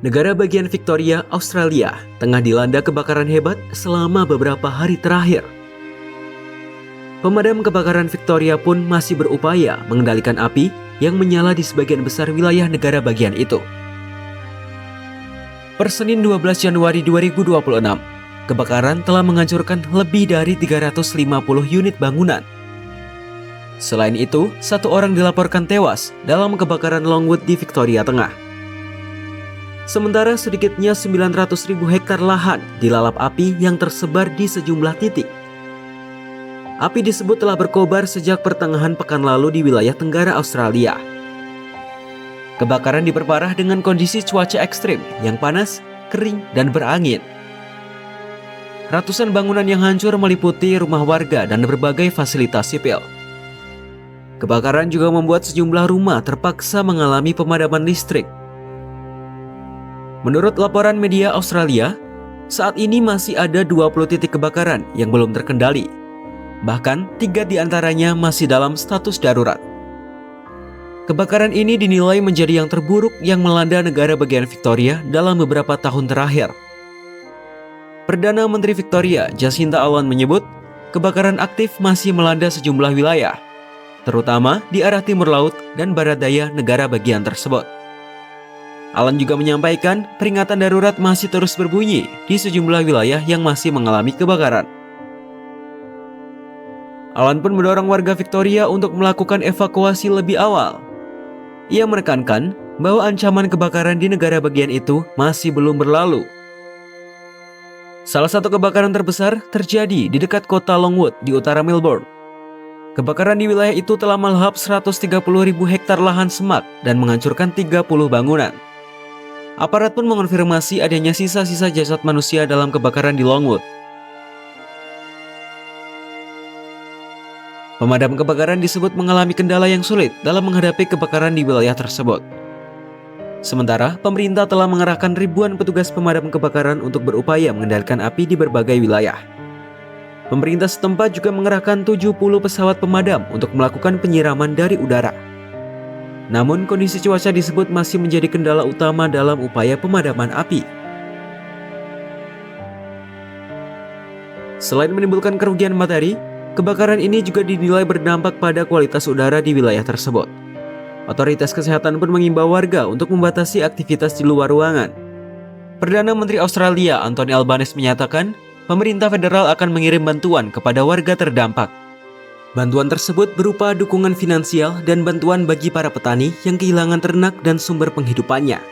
Negara bagian Victoria, Australia, tengah dilanda kebakaran hebat selama beberapa hari terakhir. Pemadam kebakaran Victoria pun masih berupaya mengendalikan api yang menyala di sebagian besar wilayah negara bagian itu. Per Senin 12 Januari 2026, kebakaran telah menghancurkan lebih dari 350 unit bangunan. Selain itu, 1 orang dilaporkan tewas dalam kebakaran Longwood di Victoria Tengah. Sementara sedikitnya 900.000 hektar lahan dilalap api yang tersebar di sejumlah titik. Api disebut telah berkobar sejak pertengahan pekan lalu di wilayah Tenggara Australia. Kebakaran diperparah dengan kondisi cuaca ekstrim yang panas, kering, dan berangin. Ratusan bangunan yang hancur meliputi rumah warga dan berbagai fasilitas sipil. Kebakaran juga membuat sejumlah rumah terpaksa mengalami pemadaman listrik. Menurut laporan media Australia, saat ini masih ada 20 titik kebakaran yang belum terkendali. Bahkan 3 diantaranya masih dalam status darurat. Kebakaran ini dinilai menjadi yang terburuk yang melanda negara bagian Victoria dalam beberapa tahun terakhir. Perdana Menteri Victoria, Jacinta Allan menyebut, kebakaran aktif masih melanda sejumlah wilayah, terutama di arah timur laut dan barat daya negara bagian tersebut. Allan juga menyampaikan peringatan darurat masih terus berbunyi di sejumlah wilayah yang masih mengalami kebakaran. Allan pun mendorong warga Victoria untuk melakukan evakuasi lebih awal. Ia menekankan bahwa ancaman kebakaran di negara bagian itu masih belum berlalu. Salah satu kebakaran terbesar terjadi di dekat kota Longwood di utara Melbourne. Kebakaran di wilayah itu telah melahap 130.000 hektar lahan semak dan menghancurkan 30 bangunan. Aparat pun mengonfirmasi adanya sisa-sisa jasad manusia dalam kebakaran di Longwood. Pemadam kebakaran disebut mengalami kendala yang sulit dalam menghadapi kebakaran di wilayah tersebut. Sementara, pemerintah telah mengerahkan ribuan petugas pemadam kebakaran untuk berupaya mengendalikan api di berbagai wilayah. Pemerintah setempat juga mengerahkan 70 pesawat pemadam untuk melakukan penyiraman dari udara. Namun, kondisi cuaca disebut masih menjadi kendala utama dalam upaya pemadaman api. Selain menimbulkan kerugian materi, kebakaran ini juga dinilai berdampak pada kualitas udara di wilayah tersebut. Otoritas kesehatan pun mengimbau warga untuk membatasi aktivitas di luar ruangan. Perdana Menteri Australia, Anthony Albanese menyatakan, pemerintah federal akan mengirim bantuan kepada warga terdampak. Bantuan tersebut berupa dukungan finansial dan bantuan bagi para petani yang kehilangan ternak dan sumber penghidupannya.